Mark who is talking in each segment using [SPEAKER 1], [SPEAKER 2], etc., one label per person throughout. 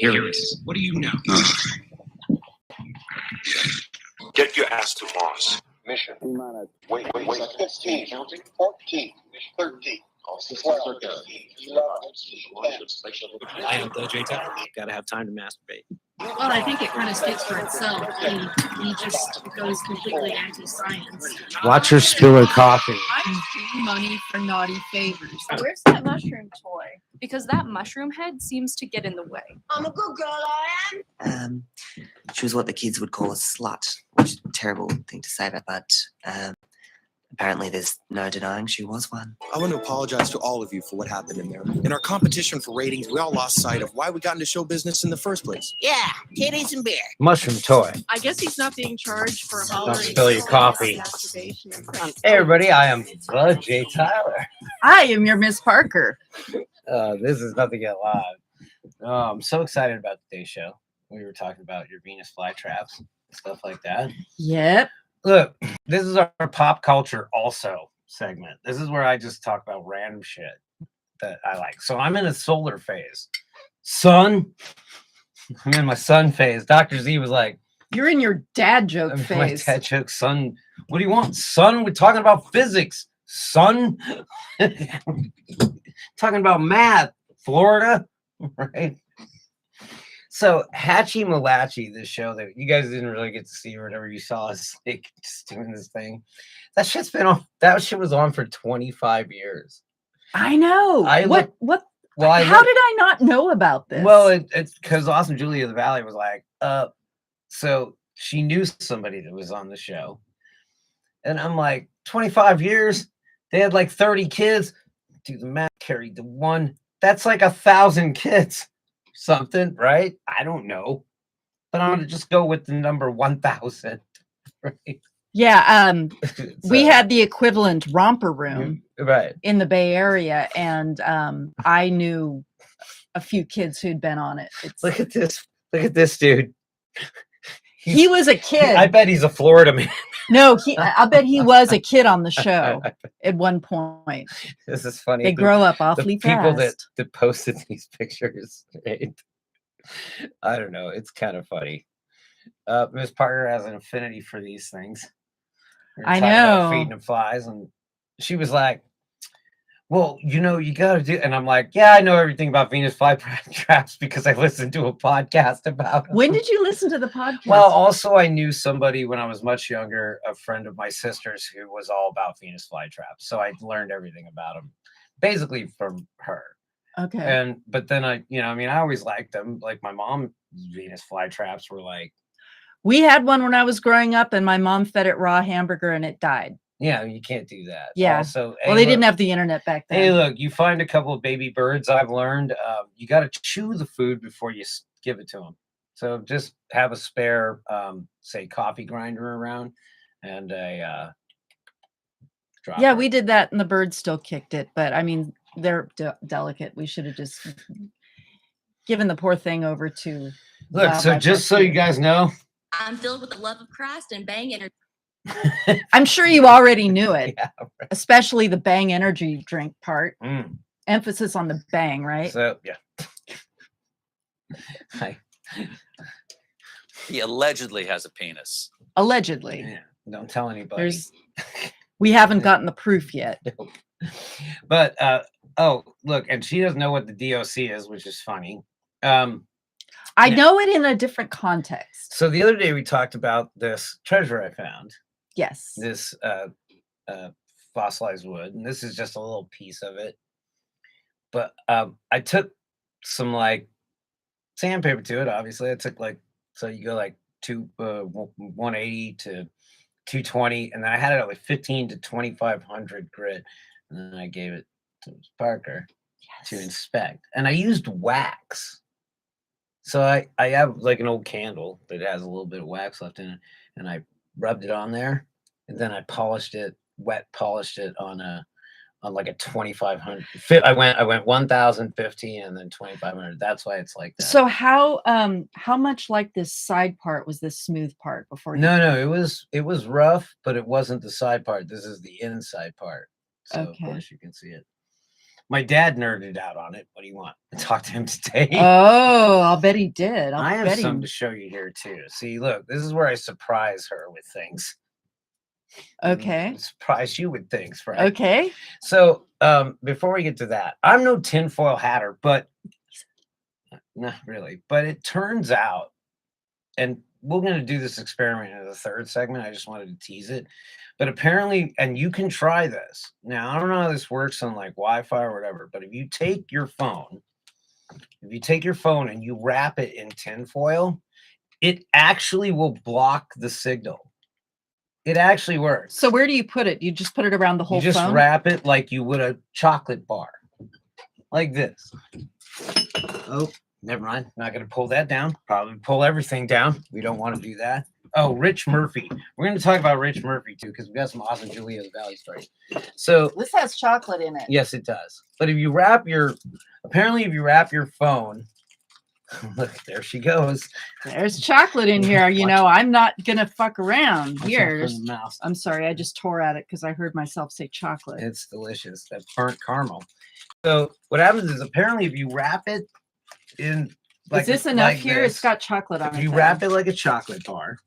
[SPEAKER 1] Here it is. What do you know?
[SPEAKER 2] Get your ass to Mars.
[SPEAKER 3] Mission.
[SPEAKER 2] Wait.
[SPEAKER 3] 15, counting. 14, 13.
[SPEAKER 4] I am the J Tyler. Gotta have time to masturbate.
[SPEAKER 5] Well, I think it kind of speaks for itself. He just goes completely anti-science.
[SPEAKER 4] Watch her spill her coffee.
[SPEAKER 5] I'm paying money for naughty favors.
[SPEAKER 6] Where's that mushroom toy? Because that mushroom head seems to get in the way.
[SPEAKER 7] I'm a good girl, I am.
[SPEAKER 8] She was what the kids would call a slut, which is a terrible thing to say, but apparently there's no denying she was one.
[SPEAKER 9] I want to apologize to all of you for what happened in there. In our competition for ratings, we all lost sight of why we got into show business in the first place.
[SPEAKER 7] Yeah, titties and beer.
[SPEAKER 4] Mushroom toy.
[SPEAKER 6] I guess he's not being charged for
[SPEAKER 4] Don't spill your coffee.
[SPEAKER 6] masturbation.
[SPEAKER 4] Hey everybody, I am the J Tyler.
[SPEAKER 5] I am your Miss Parker.
[SPEAKER 4] This is Nothing Yet Live. I'm so excited about today's show. We were talking about your Venus flytraps, stuff like that.
[SPEAKER 5] Yep.
[SPEAKER 4] Look, this is our pop culture also segment. This is where I just talk about random shit that I like. So I'm in a solar phase. Sun. I'm in my sun phase. Dr. Z was like,
[SPEAKER 5] You're in your dad joke
[SPEAKER 4] my
[SPEAKER 5] phase.
[SPEAKER 4] dad joke, son. What do you want? Son, we're talking about physics. Son. Talking about math. Florida. Right? So Hatchy Milatchy, this show that you guys didn't really get to see or whatever, you saw us like just doing this thing. That shit's been on. That shit was on for 25 years.
[SPEAKER 5] I know. What?
[SPEAKER 4] Well,
[SPEAKER 5] How did I not know about this?
[SPEAKER 4] Well, it's because Awesome Julia of the Valley was like, so she knew somebody that was on the show, and I'm like, 25 years. They had like 30 kids. Do the math. Carried the one. That's like 1,000 kids. Something, right? I don't know, but I'm gonna just go with the number 1,000. Right?
[SPEAKER 5] Yeah. We
[SPEAKER 4] So,
[SPEAKER 5] had the equivalent romper room
[SPEAKER 4] right.
[SPEAKER 5] in the Bay Area, and I knew a few kids who'd been on it.
[SPEAKER 4] Look at this. Look at this dude.
[SPEAKER 5] He was a kid.
[SPEAKER 4] I bet he's a Florida man.
[SPEAKER 5] No, I bet he was a kid on the show at one point.
[SPEAKER 4] This is funny.
[SPEAKER 5] They grow up awfully
[SPEAKER 4] the people
[SPEAKER 5] fast.
[SPEAKER 4] that posted these pictures, right? I don't know. It's kind of funny. Miss Parker has an affinity for these things. We were
[SPEAKER 5] I
[SPEAKER 4] talking about
[SPEAKER 5] know.
[SPEAKER 4] feeding them flies, and she was like, well, you got to do, and I'm like, yeah, I know everything about Venus flytraps because I listened to a podcast about them.
[SPEAKER 5] When did you listen to the podcast?
[SPEAKER 4] Well, also I knew somebody when I was much younger, a friend of my sister's who was all about Venus flytraps. So I learned everything about them basically from her.
[SPEAKER 5] Okay.
[SPEAKER 4] But then I always liked them. Like my mom, Venus flytraps were like,
[SPEAKER 5] We had one when I was growing up, and my mom fed it raw hamburger and it died.
[SPEAKER 4] yeah, you can't do that.
[SPEAKER 5] Yeah.
[SPEAKER 4] Also,
[SPEAKER 5] Well, they didn't have the internet back then.
[SPEAKER 4] Hey, look, you find a couple of baby birds. I've learned you got to chew the food before you give it to them. So just have a spare, say, coffee grinder around, and a dropper.
[SPEAKER 5] Yeah, we did that, and the birds still kicked it. But I mean, they're delicate. We should have just given the poor thing over to.
[SPEAKER 4] Look. So just so you guys know,
[SPEAKER 10] I'm filled with the love of Christ and bang energy.
[SPEAKER 5] I'm sure you already knew it,
[SPEAKER 4] yeah, right.
[SPEAKER 5] especially the Bang energy drink part.
[SPEAKER 4] Mm.
[SPEAKER 5] Emphasis on the bang, right?
[SPEAKER 4] So yeah. Hi.
[SPEAKER 1] He allegedly has a penis.
[SPEAKER 5] Allegedly.
[SPEAKER 4] Yeah, don't tell anybody.
[SPEAKER 5] We haven't gotten the proof yet.
[SPEAKER 4] But oh, look, and she doesn't know what the DOC is, which is funny.
[SPEAKER 5] I know it in a different context.
[SPEAKER 4] So the other day we talked about this treasure I found.
[SPEAKER 5] Yes.
[SPEAKER 4] This fossilized wood, and this is just a little piece of it. But I took some like sandpaper to it. Obviously, I took so you go like 180 to 220, and then I had it at like 15 to 2500 grit, and then I gave it to Parker to inspect, and I used wax. So I have like an old candle that has a little bit of wax left in it, and I rubbed it on there, and then I polished it, wet polished it on like a 2500. I went 1050 and then 2500. That's why it's like that.
[SPEAKER 5] So how much like this side part was this smooth part before?
[SPEAKER 4] No, it was rough, but it wasn't the side part. This is the inside part. So
[SPEAKER 5] Okay.
[SPEAKER 4] of course you can see it. My dad nerded out on it. What do you want? I talked to him today.
[SPEAKER 5] Oh, I'll bet he did.
[SPEAKER 4] I have
[SPEAKER 5] bet he-
[SPEAKER 4] something to show you here too. See, look, this is where I surprise her with things.
[SPEAKER 5] Okay.
[SPEAKER 4] Surprise you with things, right?
[SPEAKER 5] Okay.
[SPEAKER 4] So before we get to that, I'm no tinfoil hatter, but not really. But it turns out, and we're going to do this experiment in the third segment. I just wanted to tease it. But apparently, and you can try this. Now, I don't know how this works on like Wi-Fi or whatever, but if you take your phone and you wrap it in tinfoil, it actually will block the signal. It actually works.
[SPEAKER 5] So where do you put it? You just put it around the whole
[SPEAKER 4] You just
[SPEAKER 5] phone?
[SPEAKER 4] wrap it like you would a chocolate bar. Like this. Oh, never mind. Not going to pull that down. Probably pull everything down. We don't want to do that. Oh, Rich Murphy. We're going to talk about Rich Murphy too, because we got some awesome Julia of the Valley stories. So
[SPEAKER 5] This has chocolate in it.
[SPEAKER 4] yes, it does. But if you wrap your phone, look, there she goes.
[SPEAKER 5] There's chocolate in here. You know, I'm not gonna fuck around.
[SPEAKER 4] Watch
[SPEAKER 5] Here,
[SPEAKER 4] out for
[SPEAKER 5] there's-
[SPEAKER 4] the mouse.
[SPEAKER 5] I'm sorry, I just tore at it because I heard myself say chocolate.
[SPEAKER 4] It's delicious. That burnt caramel. So what happens is apparently if you wrap it in
[SPEAKER 5] Is this enough
[SPEAKER 4] like
[SPEAKER 5] here?
[SPEAKER 4] this,
[SPEAKER 5] It's got chocolate on
[SPEAKER 4] if
[SPEAKER 5] it.
[SPEAKER 4] you
[SPEAKER 5] though.
[SPEAKER 4] wrap it like a chocolate bar,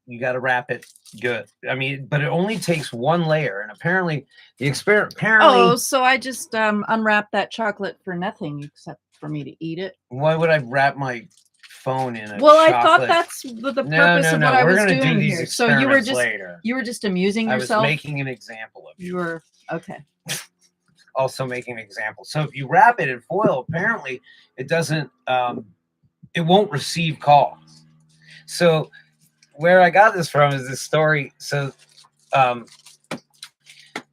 [SPEAKER 4] you got to wrap it good. I mean, but it only takes one layer, and apparently the experiment.
[SPEAKER 5] Oh, so I just unwrapped that chocolate for nothing except for me to eat it.
[SPEAKER 4] Why would I wrap my phone in a
[SPEAKER 5] Well, I thought
[SPEAKER 4] chocolate-
[SPEAKER 5] that's the purpose
[SPEAKER 4] No,
[SPEAKER 5] of what I
[SPEAKER 4] we're
[SPEAKER 5] was
[SPEAKER 4] gonna
[SPEAKER 5] doing
[SPEAKER 4] do these
[SPEAKER 5] here. So you were
[SPEAKER 4] experiments
[SPEAKER 5] just
[SPEAKER 4] later.
[SPEAKER 5] amusing
[SPEAKER 4] I was
[SPEAKER 5] yourself.
[SPEAKER 4] making an example of
[SPEAKER 5] You were okay.
[SPEAKER 4] also making an example. So if you wrap it in foil, apparently it doesn't it won't receive calls. So where I got this from is this story. So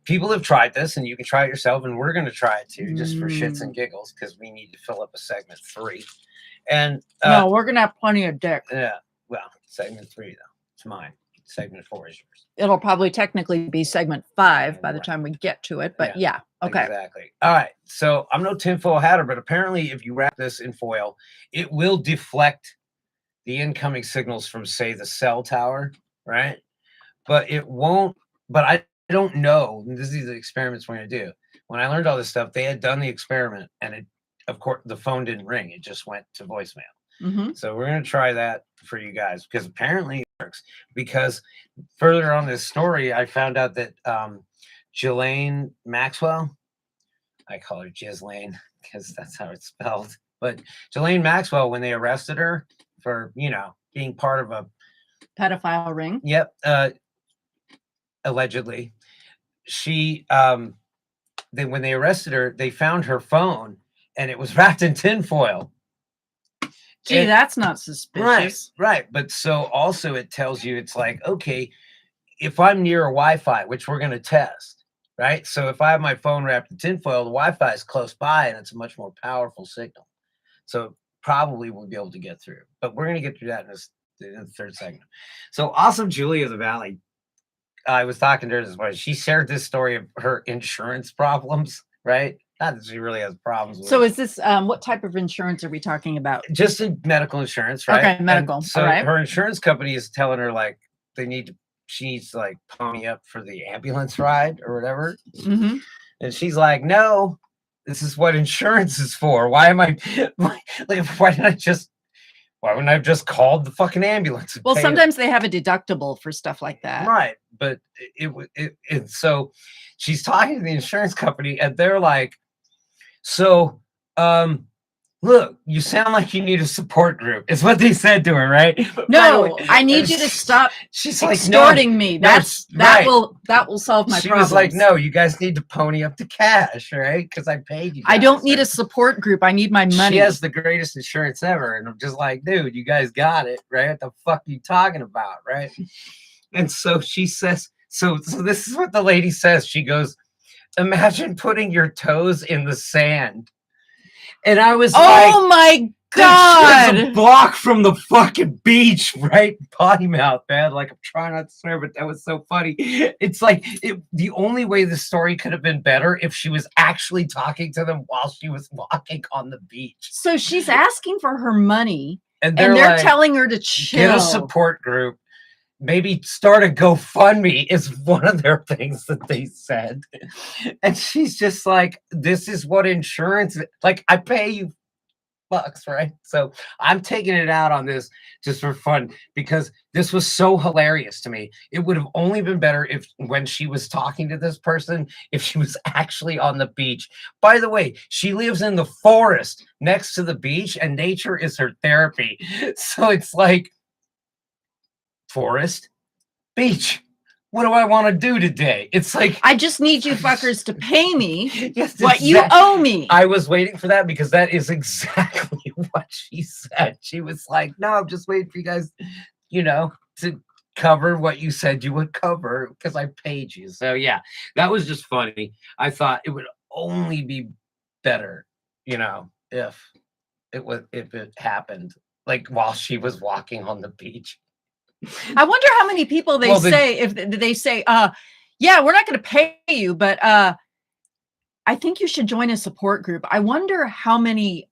[SPEAKER 4] people have tried this, and you can try it yourself, and we're going to try it too, just for shits and giggles, because we need to fill up a segment 3. And
[SPEAKER 5] No, we're gonna have plenty of dick.
[SPEAKER 4] yeah, well, segment 3 though, it's mine. Segment 4 is yours.
[SPEAKER 5] It'll probably technically be segment 5 by the
[SPEAKER 4] Right.
[SPEAKER 5] time we get to it, but yeah. Okay.
[SPEAKER 4] Exactly. All right. So I'm no tinfoil hatter, but apparently if you wrap this in foil, it will deflect the incoming signals from, say, the cell tower, right? But it won't. But I don't know. This is the experiments we're going to do. When I learned all this stuff, they had done the experiment, and it, of course, the phone didn't ring. It just went to voicemail.
[SPEAKER 5] Mm-hmm.
[SPEAKER 4] So we're going to try that for you guys, because apparently it works. Because further on this story, I found out that Ghislaine Maxwell, I call her Ghislaine because that's how it's spelled. But Ghislaine Maxwell, when they arrested her for, being part of a
[SPEAKER 5] Pedophile ring.
[SPEAKER 4] Yep. Allegedly, she when they arrested her, they found her phone and it was wrapped in tinfoil.
[SPEAKER 5] Gee,
[SPEAKER 4] And-
[SPEAKER 5] that's not suspicious.
[SPEAKER 4] Right. But so also it tells you, it's like, okay, if I'm near a Wi-Fi, which we're going to test, right? So if I have my phone wrapped in tinfoil, the Wi-Fi is close by and it's a much more powerful signal. So probably we'll be able to get through. But we're going to get through that in the third segment. So awesome Julia of the Valley. I was talking to her this morning. She shared this story of her insurance problems, right? Not that she really has problems with
[SPEAKER 5] So
[SPEAKER 4] it.
[SPEAKER 5] is this what type of insurance are we talking about?
[SPEAKER 4] Just in medical insurance, right?
[SPEAKER 5] Okay, medical.
[SPEAKER 4] And so
[SPEAKER 5] All right.
[SPEAKER 4] her insurance company is telling her like she needs to like pony up for the ambulance ride or whatever.
[SPEAKER 5] Mm-hmm.
[SPEAKER 4] And she's like, no, this is what insurance is for. Why why wouldn't I have just called the fucking ambulance?
[SPEAKER 5] Well, sometimes they have a deductible for stuff like that.
[SPEAKER 4] Right. But so she's talking to the insurance company and they're like, so, look, you sound like you need a support group. Is what they said to her, right?
[SPEAKER 5] No, I need you to stop
[SPEAKER 4] She's like,
[SPEAKER 5] extorting me. That
[SPEAKER 4] right.
[SPEAKER 5] will solve my
[SPEAKER 4] She
[SPEAKER 5] problems.
[SPEAKER 4] was like, no, you guys need to pony up the cash, right? Because I paid you.
[SPEAKER 5] I don't
[SPEAKER 4] guys."
[SPEAKER 5] need a support group. I need my money.
[SPEAKER 4] She has the greatest insurance ever. And I'm just like, dude, you guys got it, right? What the fuck are you talking about, right? And so she says, so this is what the lady says. She goes, imagine putting your toes in the sand. And I was
[SPEAKER 5] Oh my
[SPEAKER 4] God, a
[SPEAKER 5] God.
[SPEAKER 4] block from the fucking beach, right? Potty mouth, man. Like, I'm trying not to swear, but that was so funny. It's like the only way the story could have been better if she was actually talking to them while she was walking on the beach.
[SPEAKER 5] So she's asking for her money
[SPEAKER 4] And
[SPEAKER 5] and they're
[SPEAKER 4] like,
[SPEAKER 5] telling her to chill.
[SPEAKER 4] get a support group. maybe start a GoFundMe is one of their things that they said. And she's just like, this is what insurance, like, I pay you bucks, right? So I'm taking it out on this just for fun because this was so hilarious to me. It would have only been better if when she was talking to this person, if she was actually on the beach. By the way, she lives in the forest next to the beach and nature is her therapy. So it's like forest, beach. What do I want to do today? It's like,
[SPEAKER 5] I just need you fuckers to pay me
[SPEAKER 4] yes,
[SPEAKER 5] what you owe me.
[SPEAKER 4] I was waiting for that because that is exactly what she said. She was like, no, I'm just waiting for you guys, you know, to cover what you said you would cover because I paid you. So yeah, that was just funny. I thought it would only be better, you know, if it happened like while she was walking on the beach.
[SPEAKER 5] I wonder how many people they say, if they say, yeah, we're not going to pay you, but I think you should join a support group. I wonder how many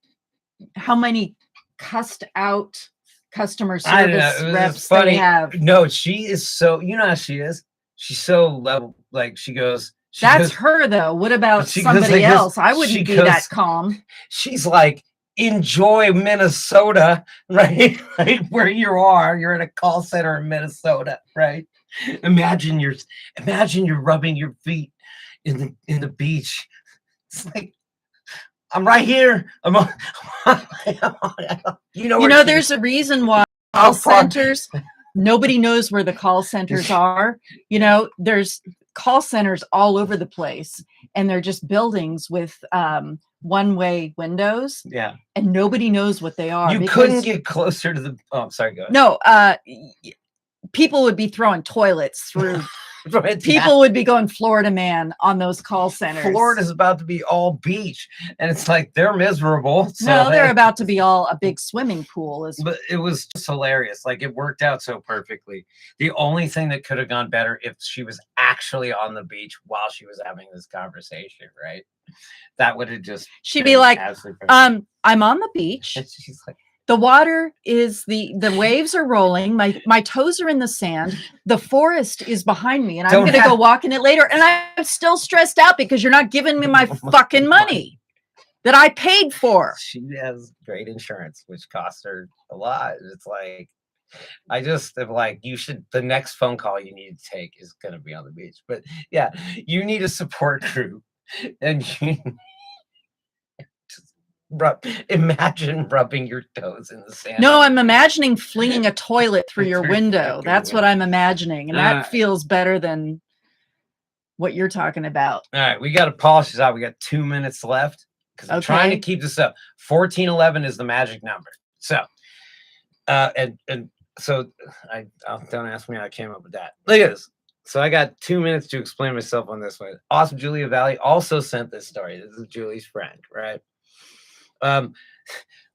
[SPEAKER 5] cussed out customer service reps they have.
[SPEAKER 4] No, she is so, you know how she is. She's so level, like she goes.
[SPEAKER 5] That's her though. What about somebody else? I wouldn't be that calm.
[SPEAKER 4] She's like, enjoy Minnesota, right? Like where you are, you're in a call center in Minnesota, right? Imagine you're rubbing your feet in the beach. It's like, I'm right here. I'm on, you know,
[SPEAKER 5] there's a reason why call centers, nobody knows where the call centers are. You know, there's call centers all over the place and they're just buildings with one-way windows.
[SPEAKER 4] Yeah.
[SPEAKER 5] And nobody knows what they are.
[SPEAKER 4] You couldn't get closer to the, oh, sorry, go ahead.
[SPEAKER 5] No, people would be throwing toilets through. People would be going Florida man on those call centers.
[SPEAKER 4] Florida's about to be all beach, and it's like they're miserable. So
[SPEAKER 5] no, they're about to be all a big swimming pool.
[SPEAKER 4] But it was just hilarious. Like it worked out so perfectly. The only thing that could have gone better if she was actually on the beach while she was having this conversation, right? That would have just.
[SPEAKER 5] She'd be like, I'm on the beach.
[SPEAKER 4] And she's like,
[SPEAKER 5] the water is the waves are rolling. My toes are in the sand. The forest is behind me, and I'm going to go walk in it later. And I'm still stressed out because you're not giving me my fucking money that I paid for.
[SPEAKER 4] She has great insurance, which costs her a lot. It's like, I just am like, you should. The next phone call you need to take is going to be on the beach. But yeah, you need a support group, and you. Imagine rubbing your toes in the sand.
[SPEAKER 5] No, I'm imagining flinging a toilet through your window. That's what I'm imagining. And that feels better than what you're talking about.
[SPEAKER 4] All right, we got to polish this out. We got 2 minutes left because I'm trying to keep this up. 1411 is the magic number. So, and so don't ask me how I came up with that. Look at this. So I got 2 minutes to explain myself on this one. Awesome Julia Valley also sent this story. This is Julie's friend, right?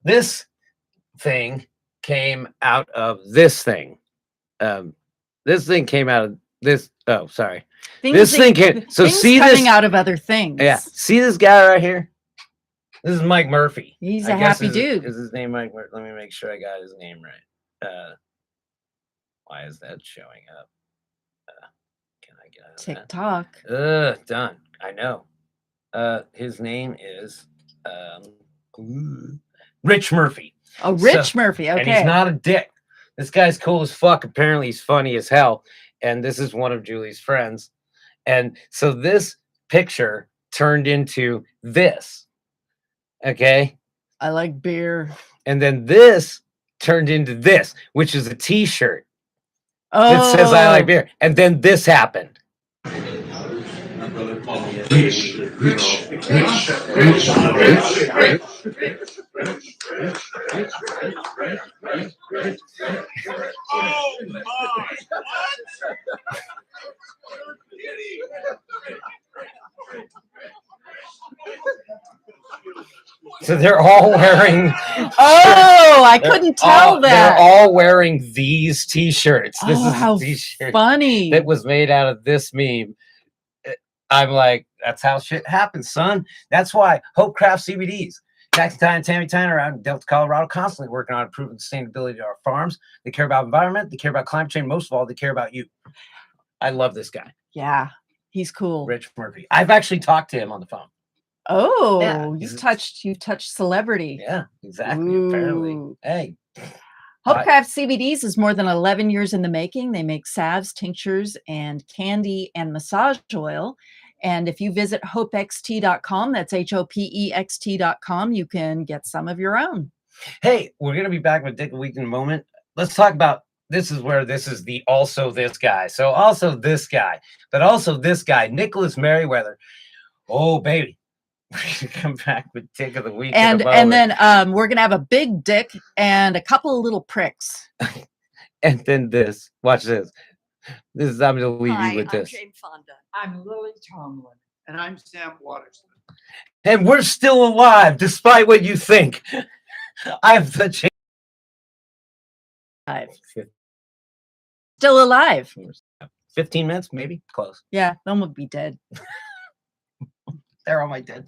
[SPEAKER 4] This thing came out of this thing. This thing came out of this. Oh, sorry. This thing came. So see this
[SPEAKER 5] coming out of other things.
[SPEAKER 4] Yeah. See this guy right here? This is Mike Murphy.
[SPEAKER 5] He's a happy dude.
[SPEAKER 4] Is his name Mike Murphy? Let me make sure I got his name right. Why is that showing up? Can I get out of
[SPEAKER 5] TikTok?
[SPEAKER 4] Done. I know. His name is Rich Murphy.
[SPEAKER 5] Oh, Rich Murphy. Okay.
[SPEAKER 4] And he's not a dick. This guy's cool as fuck. Apparently he's funny as hell. And this is one of Julie's friends. And so this picture turned into this. Okay.
[SPEAKER 5] I like beer.
[SPEAKER 4] And then this turned into this, which is a t-shirt.
[SPEAKER 5] Oh.
[SPEAKER 4] That says I like beer. And then this happened.
[SPEAKER 2] Oh my!
[SPEAKER 4] So they're all wearing.
[SPEAKER 5] Oh, I couldn't tell that.
[SPEAKER 4] They're all wearing these t-shirts. This is
[SPEAKER 5] how
[SPEAKER 4] a t-shirt
[SPEAKER 5] funny.
[SPEAKER 4] that was made out of this meme. I'm like, that's how shit happens, son. That's why Hope Craft CBDs. Taxi Ty and Tammy Tyne are out in Delta, Colorado, constantly working on improving sustainability of our farms. They care about environment. They care about climate change. Most of all, they care about you. I love this guy,
[SPEAKER 5] Yeah, he's cool.
[SPEAKER 4] Rich Murphy. I've actually talked to him on the phone.
[SPEAKER 5] Oh,
[SPEAKER 4] Yeah,
[SPEAKER 5] you've touched celebrity.
[SPEAKER 4] Yeah, exactly. Apparently.
[SPEAKER 5] Ooh.
[SPEAKER 4] Hey.
[SPEAKER 5] Hopecraft CBDs is more than 11 years in the making. They make salves, tinctures, and candy and massage oil. And if you visit hopext.com, that's HOPEXT.com, you can get some of your own.
[SPEAKER 4] Hey, we're going to be back with Dick a Week in a moment. Let's talk about this is where this is the also this guy. So also this guy, but also this guy, Nicholas Merriweather. Oh, baby. We're going to come back with Dick of the Week.
[SPEAKER 5] And then we're going to have a big dick and a couple of little pricks.
[SPEAKER 4] And then this. Watch this. This is, I'm going to leave you with this.
[SPEAKER 7] I'm Jane Fonda.
[SPEAKER 2] I'm Lily Tomlin. And I'm Sam Waterston.
[SPEAKER 4] And we're still alive, despite what you think. I'm the change.
[SPEAKER 5] Still alive.
[SPEAKER 4] 15 minutes, maybe? Close.
[SPEAKER 5] Yeah, then we'll be dead.
[SPEAKER 4] They're all my dead.